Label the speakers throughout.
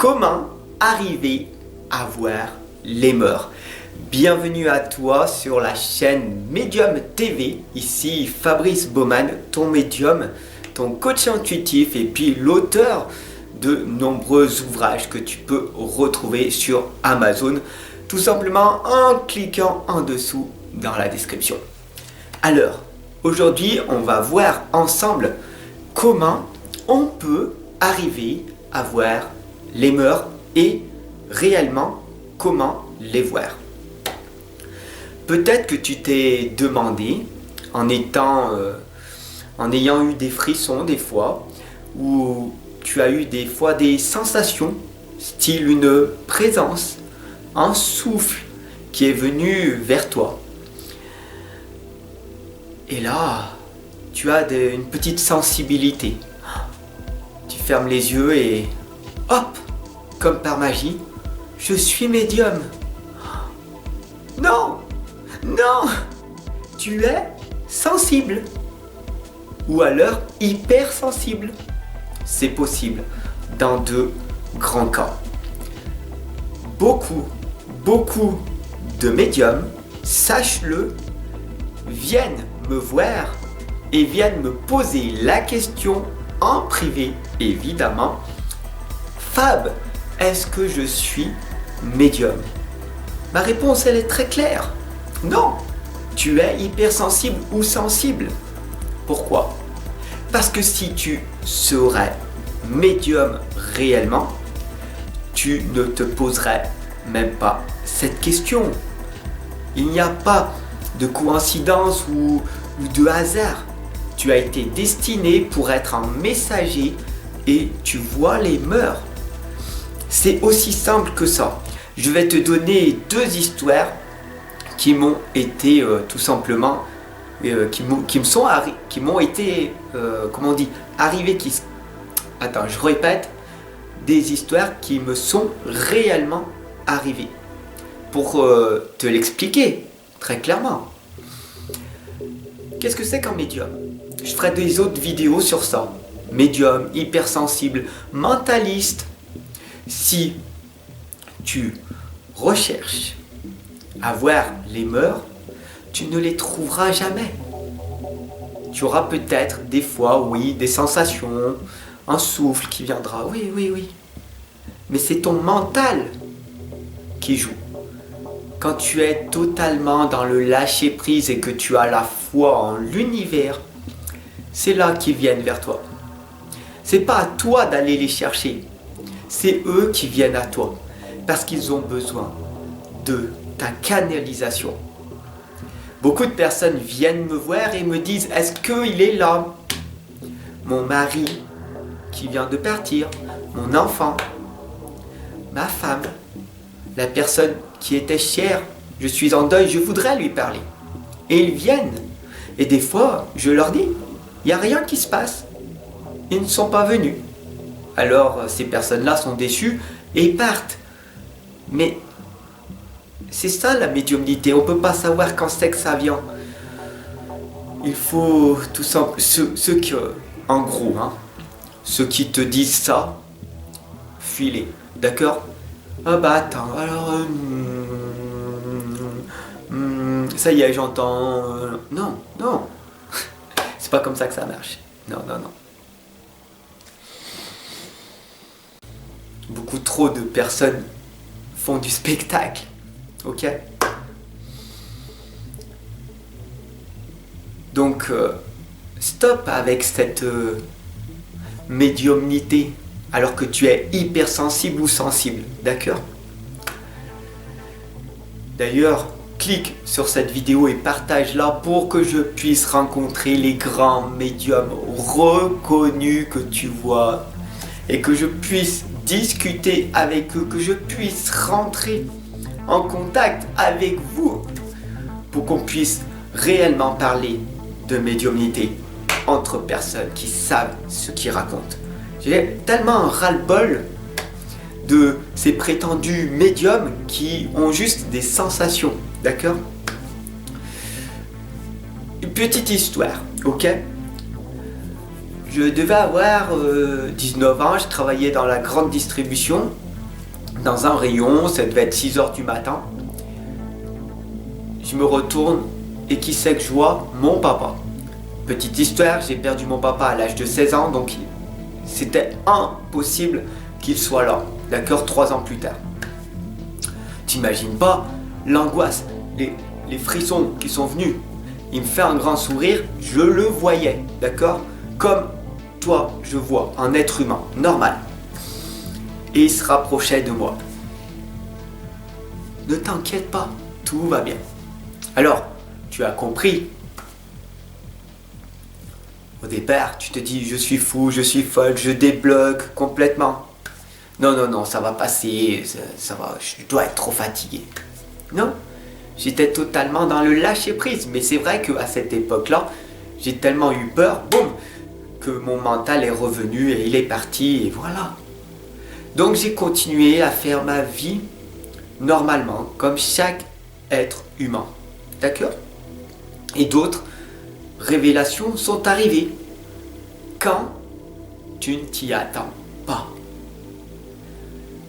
Speaker 1: Comment arriver à voir les morts? Bienvenue à toi sur la chaîne Medium TV. Ici Fabrice Baumann, ton médium, ton coach intuitif et puis l'auteur de nombreux ouvrages que tu peux retrouver sur Amazon, tout simplement en cliquant en dessous dans la description. Alors, aujourd'hui, on va voir ensemble comment on peut arriver à voir les morts et réellement comment les voir. Peut-être que tu t'es demandé, en ayant eu des frissons des fois, ou tu as eu des fois des sensations, style une présence, un souffle qui est venu vers toi. Et là, tu as une petite sensibilité. Tu fermes les yeux et hop, comme par magie, je suis médium. Non, non, tu es sensible. Ou alors hypersensible. C'est possible dans deux grands cas. Beaucoup de médiums, sache-le, viennent me voir et viennent me poser la question en privé, évidemment. Fab, est-ce que je suis médium? Ma réponse, elle est très claire. Non, tu es hypersensible ou sensible. Pourquoi? Parce que si tu serais médium réellement, tu ne te poserais même pas cette question. Il n'y a pas de coïncidence ou de hasard. Tu as été destiné pour être un messager et tu vois les morts. C'est aussi simple que ça. Je vais te donner deux histoires qui m'ont été tout simplement Attends, je répète, des histoires qui me sont réellement arrivées. Pour te l'expliquer très clairement. Qu'est-ce que c'est qu'un médium? Je ferai des autres vidéos sur ça. Médium, hypersensible, mentaliste. Si tu recherches à voir les morts, tu ne les trouveras jamais. Tu auras peut-être des fois, oui, des sensations, un souffle qui viendra, oui. Mais c'est ton mental qui joue. Quand tu es totalement dans le lâcher-prise et que tu as la foi en l'univers, c'est là qu'ils viennent vers toi. C'est pas à toi d'aller les chercher. C'est eux qui viennent à toi. Parce qu'ils ont besoin de ta canalisation. Beaucoup de personnes viennent me voir et me disent, est-ce qu'il est là? Mon mari qui vient de partir, mon enfant, ma femme, la personne qui était chère, je suis en deuil, je voudrais lui parler. Et ils viennent. Et des fois, je leur dis, il n'y a rien qui se passe. Ils ne sont pas venus. Alors, ces personnes-là sont déçues et partent. Mais c'est ça la médiumnité, on ne peut pas savoir quand c'est que ça vient. Il faut tout simplement, ceux qui, en gros, ceux qui te disent ça, fuis-les, d'accord? Ah bah attends, alors, ça y est, j'entends, non, c'est pas comme ça que ça marche, non. Beaucoup trop de personnes font du spectacle. Ok? Donc, stop avec cette médiumnité alors que tu es hypersensible ou sensible, d'accord? D'ailleurs, clique sur cette vidéo et partage-la pour que je puisse rencontrer les grands médiums reconnus que tu vois et que je puisse discuter avec eux, que je puisse rentrer en contact avec vous pour qu'on puisse réellement parler de médiumnité entre personnes qui savent ce qu'ils racontent. J'ai tellement un ras-le-bol de ces prétendus médiums qui ont juste des sensations, d'accord? Une petite histoire, ok? Je devais avoir 19 ans, je travaillais dans la grande distribution dans un rayon, ça devait être 6 heures du matin. Je me retourne et qui c'est que je vois? Mon papa. Petite histoire, j'ai perdu mon papa à l'âge de 16 ans, donc c'était impossible qu'il soit là. D'accord, 3 ans plus tard. T'imagines pas l'angoisse, les frissons qui sont venus. Il me fait un grand sourire, je le voyais, d'accord? Comme toi, je vois un être humain, normal. Et il se rapprochait de moi. Ne t'inquiète pas, tout va bien. Alors, tu as compris. Au départ, tu te dis, je suis fou, je suis folle, je débloque complètement. Non, non, non, ça va passer, ça va, je dois être trop fatigué. Non, j'étais totalement dans le lâcher-prise. Mais c'est vrai qu'à cette époque-là, j'ai tellement eu peur, boum, que mon mental est revenu et il est parti, et voilà. Donc j'ai continué à faire ma vie normalement, comme chaque être humain. D'accord? Et d'autres révélations sont arrivées quand tu ne t'y attends pas.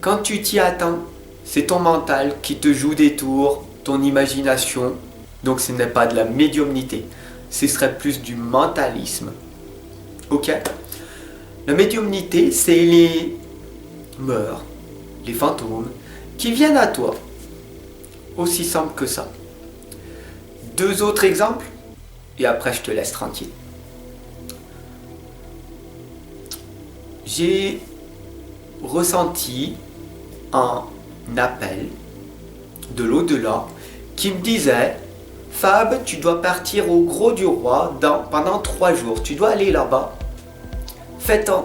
Speaker 1: Quand tu t'y attends, c'est ton mental qui te joue des tours, ton imagination. Donc ce n'est pas de la médiumnité, ce serait plus du mentalisme. Ok? La médiumnité, c'est les mœurs, les fantômes qui viennent à toi. Aussi simple que ça. 2 autres exemples et après je te laisse tranquille. J'ai ressenti un appel de l'au-delà qui me disait: Fab, tu dois partir au Gros du Roi pendant 3 jours. Tu dois aller là-bas. Fais ton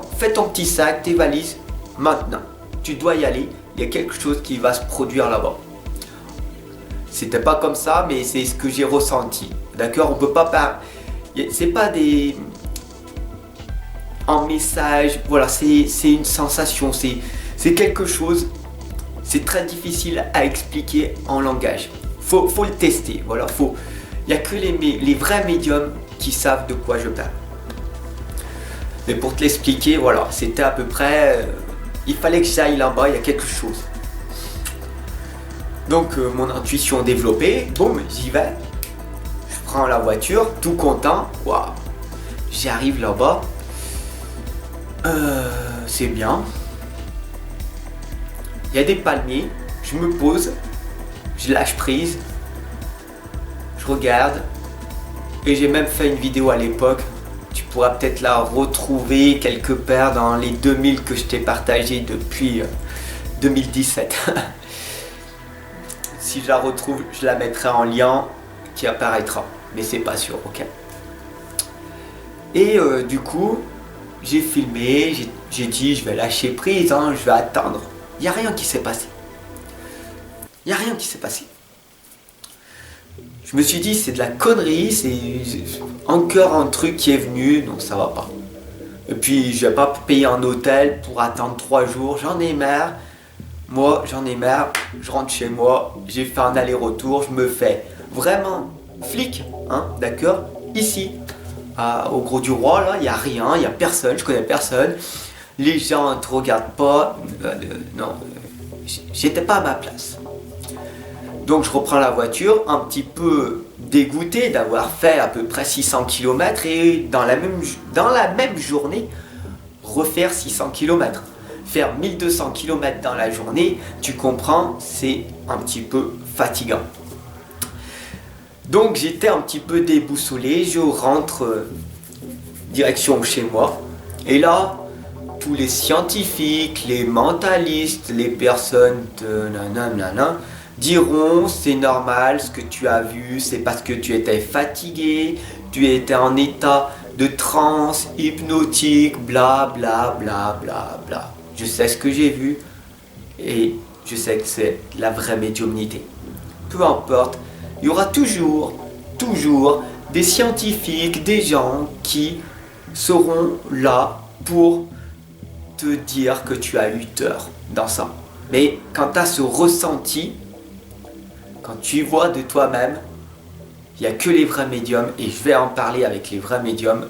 Speaker 1: petit sac, tes valises, maintenant. Tu dois y aller. Il y a quelque chose qui va se produire là-bas. C'était pas comme ça, mais c'est ce que j'ai ressenti. D'accord? On peut pas c'est pas un message. Voilà, c'est une sensation. C'est quelque chose. C'est très difficile à expliquer en langage. Faut le tester. Voilà, il n'y a que les vrais médiums qui savent de quoi je parle. Mais pour te l'expliquer, voilà, c'était à peu près... il fallait que j'aille là-bas, il y a quelque chose. Donc mon intuition développée, boum, j'y vais. Je prends la voiture, tout content. Waouh, j'arrive là-bas. C'est bien. Il y a des palmiers, je me pose, je lâche prise, je regarde, et j'ai même fait une vidéo à l'époque. Tu pourras peut-être la retrouver quelque part dans les 2000 que je t'ai partagé depuis 2017. Si je la retrouve, je la mettrai en lien qui apparaîtra, mais c'est pas sûr, ok? Et du coup, j'ai filmé, j'ai dit je vais lâcher prise, hein, je vais attendre. Il n'y a rien qui s'est passé. Il n'y a rien qui s'est passé. Je me suis dit, c'est de la connerie, c'est encore un truc qui est venu, donc ça va pas. Et puis, je vais pas payer un hôtel pour attendre 3 jours, j'en ai marre. Moi, j'en ai marre, je rentre chez moi, j'ai fait un aller-retour, je me fais vraiment flic, hein, d'accord? Ici, au Gros du Roi, là, il n'y a rien, il n'y a personne, je connais personne. Les gens ne te regardent pas, non, j'étais pas à ma place. Donc je reprends la voiture, un petit peu dégoûté d'avoir fait à peu près 600 km et dans la même journée, refaire 600 km. Faire 1200 km dans la journée, tu comprends, c'est un petit peu fatigant. Donc j'étais un petit peu déboussolé, je rentre direction chez moi. Et là, tous les scientifiques, les mentalistes, les personnes de nanana, diront c'est normal ce que tu as vu, c'est parce que tu étais fatigué, tu étais en état de transe hypnotique, bla bla bla bla bla. Je sais ce que j'ai vu et je sais que c'est la vraie médiumnité. Peu importe, il y aura toujours des scientifiques, des gens qui seront là pour te dire que tu as eu tort dans ça. Mais quand tu as ce ressenti, quand tu vois de toi-même, il n'y a que les vrais médiums, et je vais en parler avec les vrais médiums,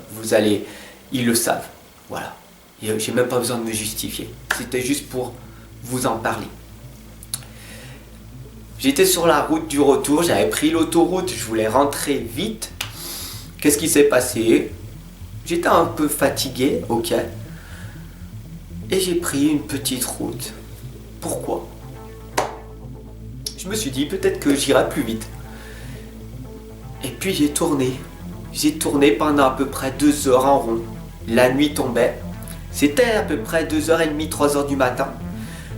Speaker 1: ils le savent. Voilà. Et j'ai même pas besoin de me justifier. C'était juste pour vous en parler. J'étais sur la route du retour, j'avais pris l'autoroute, je voulais rentrer vite. Qu'est-ce qui s'est passé? J'étais un peu fatigué, ok. Et j'ai pris une petite route. Pourquoi? Je me suis dit peut-être que j'irai plus vite. Et puis j'ai tourné. J'ai tourné pendant à peu près 2 heures en rond. La nuit tombait. C'était à peu près 2h30, 3h du matin.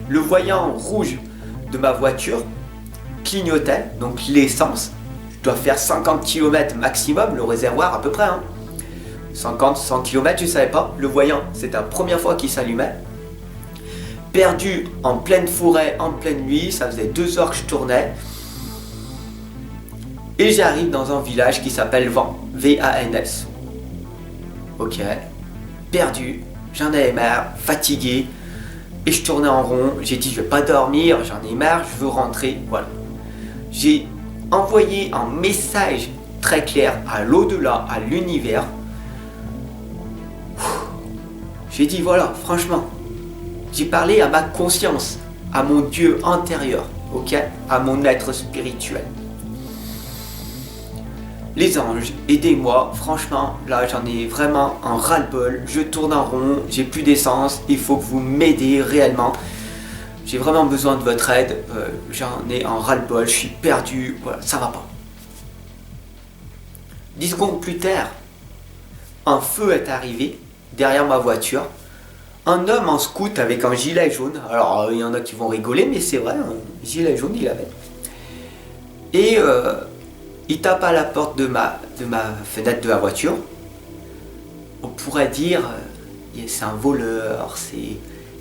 Speaker 1: Le voyant rouge de ma voiture clignotait, donc l'essence. Je dois faire 50 km maximum, le réservoir à peu près. 50, 100 km, je ne savais pas. Le voyant, c'était la première fois qu'il s'allumait. Perdu en pleine forêt, en pleine nuit, ça faisait 2 heures que je tournais. Et j'arrive dans un village qui s'appelle Vans, V-A-N-S. Ok, perdu, j'en avais marre, fatigué. Et je tournais en rond, j'ai dit je vais pas dormir, j'en ai marre, je veux rentrer, voilà. J'ai envoyé un message très clair à l'au-delà, à l'univers. J'ai dit voilà, franchement, j'ai parlé à ma conscience, à mon Dieu intérieur, ok, à mon être spirituel. Les anges, aidez-moi, franchement, là j'en ai vraiment un ras-le-bol, je tourne en rond, j'ai plus d'essence, il faut que vous m'aidez réellement. J'ai vraiment besoin de votre aide, j'en ai un ras-le-bol, je suis perdu, voilà, ça va pas. 10 secondes plus tard, un feu est arrivé derrière ma voiture. Un homme en scout avec un gilet jaune, alors il y en a qui vont rigoler, mais c'est vrai, un gilet jaune il avait. Et il tape à la porte de ma fenêtre de la voiture. On pourrait dire, c'est un voleur,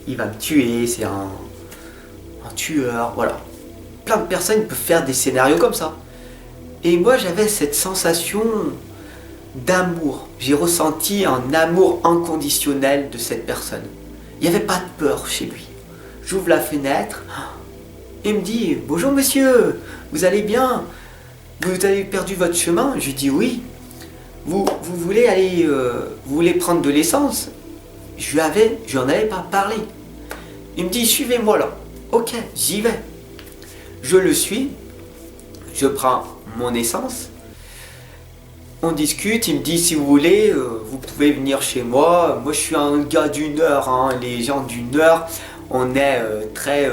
Speaker 1: il va me tuer, c'est un tueur, voilà. Plein de personnes peuvent faire des scénarios comme ça. Et moi j'avais cette sensation d'amour. J'ai ressenti un amour inconditionnel de cette personne. Il n'y avait pas de peur chez lui. J'ouvre la fenêtre, il me dit « Bonjour monsieur, vous allez bien? Vous avez perdu votre chemin ?» Je lui dis « Oui. Vous voulez aller, vous voulez prendre de l'essence ?» Je lui en avais pas parlé. Il me dit « Suivez-moi là. » Ok, j'y vais. Je le suis, je prends mon essence. On discute, il me dit si vous voulez, vous pouvez venir chez moi. Moi je suis un gars du Nord, les gens du Nord, on est très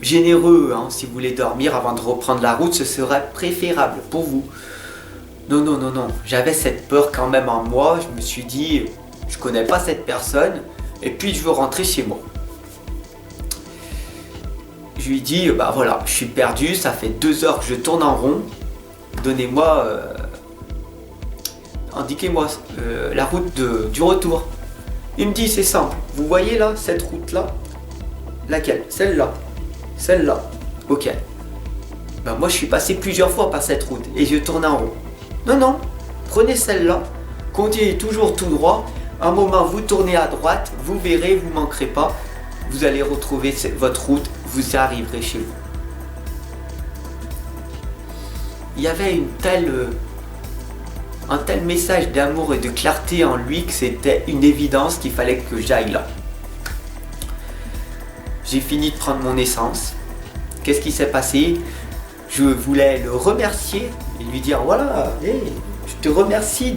Speaker 1: généreux. Si vous voulez dormir avant de reprendre la route, ce serait préférable pour vous. Non, j'avais cette peur quand même en moi. Je me suis dit, je connais pas cette personne et puis je veux rentrer chez moi. Je lui dis, bah voilà, je suis perdu, ça fait 2 heures que je tourne en rond. Donnez-moi... indiquez-moi la route du retour. Il me dit c'est simple, vous voyez là, cette route là, laquelle? Celle-là. Celle-là. Ok. Ben moi je suis passé plusieurs fois par cette route et je tourne en rond. Non, prenez celle-là, continuez toujours tout droit, un moment vous tournez à droite, vous verrez, vous ne manquerez pas, vous allez retrouver votre route, vous arriverez chez vous. Il y avait un tel message d'amour et de clarté en lui que c'était une évidence qu'il fallait que j'aille là. J'ai fini de prendre mon essence. Qu'est-ce qui s'est passé? Je voulais le remercier et lui dire voilà, je te remercie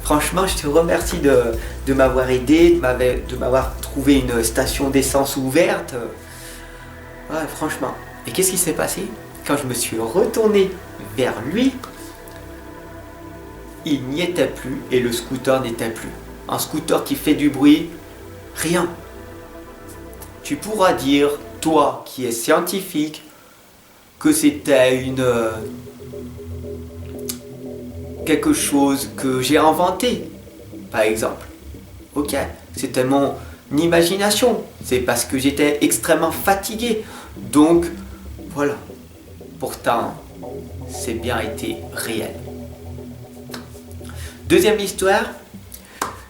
Speaker 1: franchement, je te remercie de m'avoir aidé, de m'avoir trouvé une station d'essence ouverte. Ouais, franchement. Et qu'est-ce qui s'est passé? Quand je me suis retourné vers lui, il n'y était plus et le scooter n'était plus. Un scooter qui fait du bruit, rien. Tu pourras dire, toi qui es scientifique, que c'était quelque chose que j'ai inventé, par exemple. Ok, c'était mon imagination. C'est parce que j'étais extrêmement fatigué. Donc, voilà. Pourtant, c'est bien été réel. Deuxième histoire,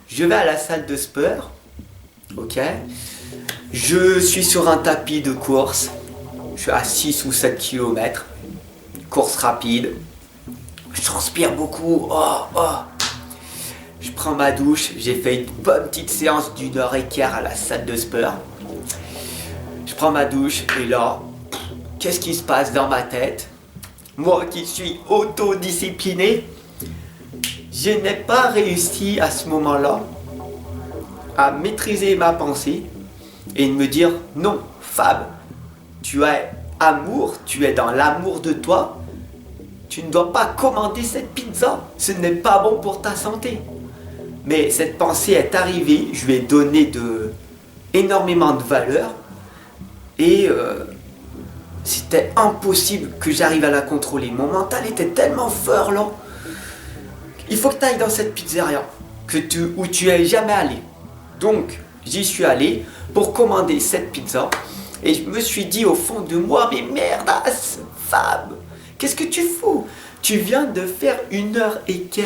Speaker 1: je vais à la salle de sport, ok, je suis sur un tapis de course, je suis à 6 ou 7 km, course rapide, je transpire beaucoup, je prends ma douche, j'ai fait une bonne petite séance d'1h15 à la salle de sport, je prends ma douche et là, qu'est-ce qui se passe dans ma tête? Moi qui suis autodiscipliné, je n'ai pas réussi à ce moment-là à maîtriser ma pensée et de me dire non, Fab, tu es amour, tu es dans l'amour de toi, tu ne dois pas commander cette pizza, ce n'est pas bon pour ta santé. Mais cette pensée est arrivée, je lui ai donné énormément de valeur et c'était impossible que j'arrive à la contrôler. Mon mental était tellement fort là. Il faut que tu ailles dans cette pizzeria où tu es jamais allé. Donc, j'y suis allé pour commander cette pizza. Et je me suis dit au fond de moi, mais merdasse, Fab, qu'est-ce que tu fous? Tu viens de faire 1h15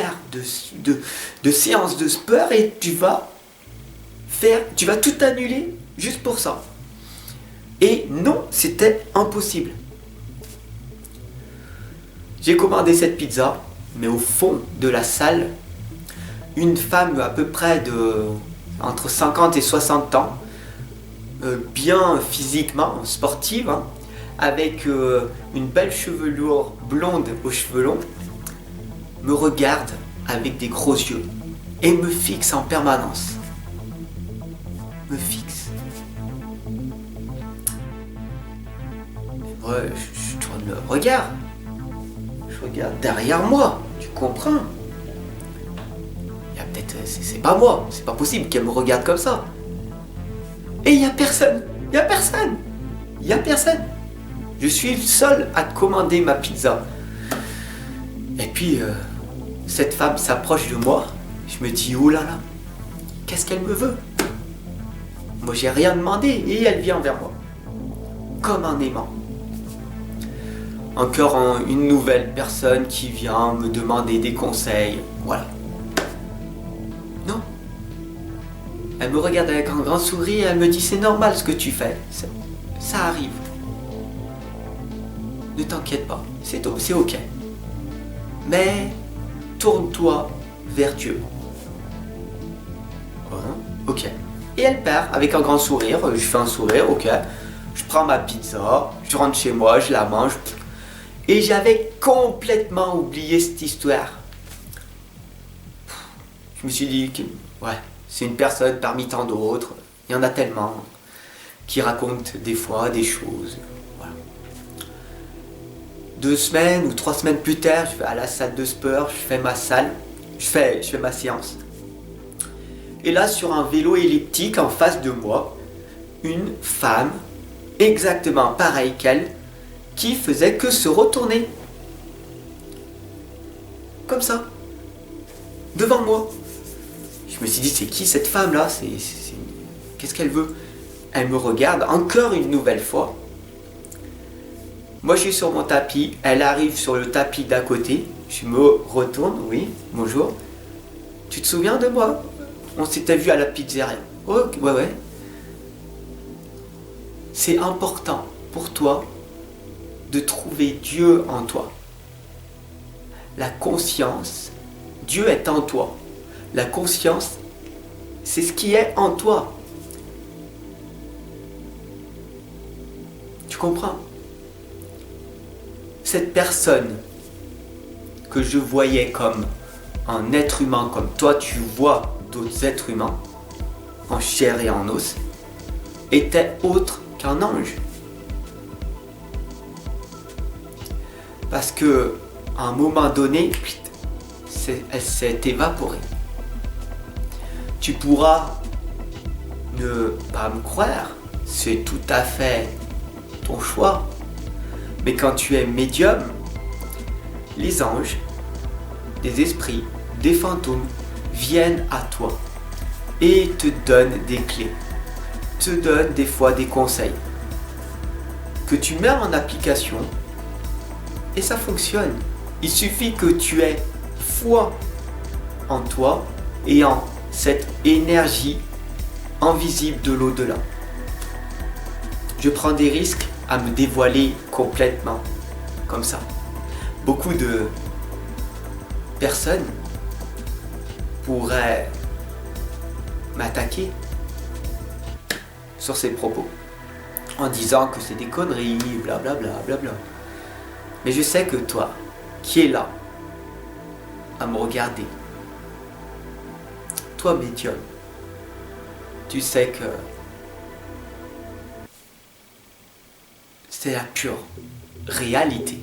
Speaker 1: de séance de sport et tu vas tout annuler juste pour ça. Et non, c'était impossible. J'ai commandé cette pizza, mais au fond de la salle, une femme à peu près entre 50 et 60 ans, bien physiquement, sportive, hein, avec une belle chevelure blonde aux cheveux longs, me regarde avec des gros yeux et me fixe en permanence. Me fixe. Et moi, je tourne le regard. Je regarde derrière moi, tu comprends? Il y a peut-être, c'est pas moi, c'est pas possible qu'elle me regarde comme ça. Et il y a personne, il y a personne, il y a personne. Je suis seul à commander ma pizza. Et puis, cette femme s'approche de moi. Je me dis, oh là là, qu'est-ce qu'elle me veut? Moi, j'ai rien demandé et elle vient vers moi. Comme un aimant. Encore une nouvelle personne qui vient me demander des conseils. Voilà. Non. Elle me regarde avec un grand sourire et elle me dit, c'est normal ce que tu fais. Ça arrive. Ne t'inquiète pas, c'est ok. Mais tourne-toi vers Dieu. Ok. Et elle part avec un grand sourire, je fais un sourire, ok. Je prends ma pizza, je rentre chez moi, je la mange. Et j'avais complètement oublié cette histoire. Je me suis dit que, ouais, c'est une personne parmi tant d'autres. Il y en a tellement qui racontent des fois des choses. 2 semaines ou 3 semaines plus tard, je vais à la salle de sport, je fais ma séance. Et là, sur un vélo elliptique en face de moi, une femme, exactement pareille qu'elle, qui faisait que se retourner. Comme ça. Devant moi. Je me suis dit, c'est qui cette femme-là? Qu'est-ce qu'elle veut? Elle me regarde encore une nouvelle fois. Moi, je suis sur mon tapis, elle arrive sur le tapis d'à côté, je me retourne, oui, bonjour. Tu te souviens de moi? On s'était vu à la pizzeria. Oh, ouais. C'est important pour toi de trouver Dieu en toi. La conscience, Dieu est en toi. La conscience, c'est ce qui est en toi. Tu comprends? Cette personne que je voyais comme un être humain, comme toi tu vois d'autres êtres humains, en chair et en os, était autre qu'un ange. Parce que à un moment donné, elle s'est évaporée. Tu pourras ne pas me croire, c'est tout à fait ton choix. Mais quand tu es médium, les anges, des esprits, des fantômes viennent à toi et te donnent des clés, te donnent des fois des conseils que tu mets en application et ça fonctionne. Il suffit que tu aies foi en toi et en cette énergie invisible de l'au-delà. Je prends des risques à me dévoiler complètement, comme ça. Beaucoup de personnes pourraient m'attaquer sur ces propos. en disant que c'est des conneries, blablabla, blablabla. Mais je sais que toi, qui es là, à me regarder, toi médium, tu sais que c'est la pure réalité.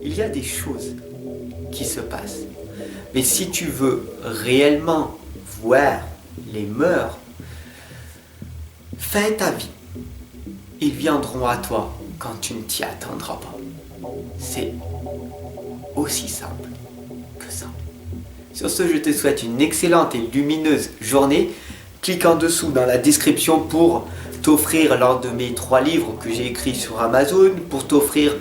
Speaker 1: Il y a des choses qui se passent. Mais si tu veux réellement voir les mœurs, fais ta vie. Ils viendront à toi quand tu ne t'y attendras pas. C'est aussi simple que ça. Sur ce, je te souhaite une excellente et lumineuse journée. Clique en dessous dans la description pour t'offrir l'un de mes 3 livres que j'ai écrits sur Amazon, pour t'offrir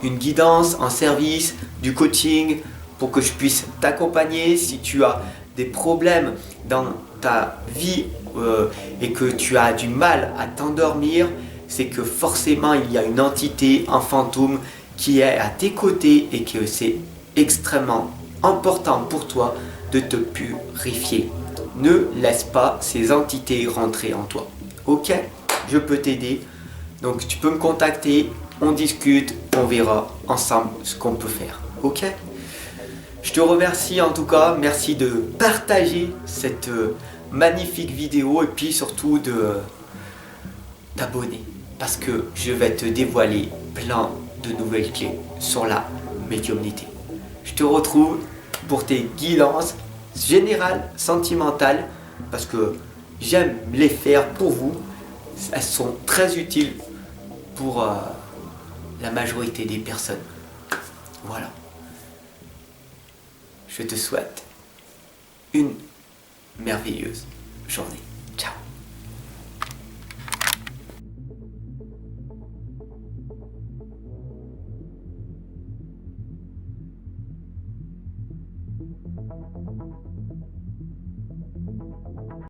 Speaker 1: une guidance, un service, du coaching, pour que je puisse t'accompagner si tu as des problèmes dans ta vie et que tu as du mal à t'endormir. C'est que forcément il y a une entité, un fantôme qui est à tes côtés et que c'est extrêmement important pour toi de te purifier. Ne laisse pas ces entités rentrer en toi. Ok? Je peux t'aider. Donc tu peux me contacter, on discute, on verra ensemble ce qu'on peut faire. Ok? Je te remercie en tout cas, merci de partager cette magnifique vidéo et puis surtout de t'abonner parce que je vais te dévoiler plein de nouvelles clés sur la médiumnité. Je te retrouve pour tes guidances générales, sentimentales, parce que j'aime les faire pour vous. Elles sont très utiles pour la majorité des personnes. Voilà. Je te souhaite une merveilleuse journée. Ciao.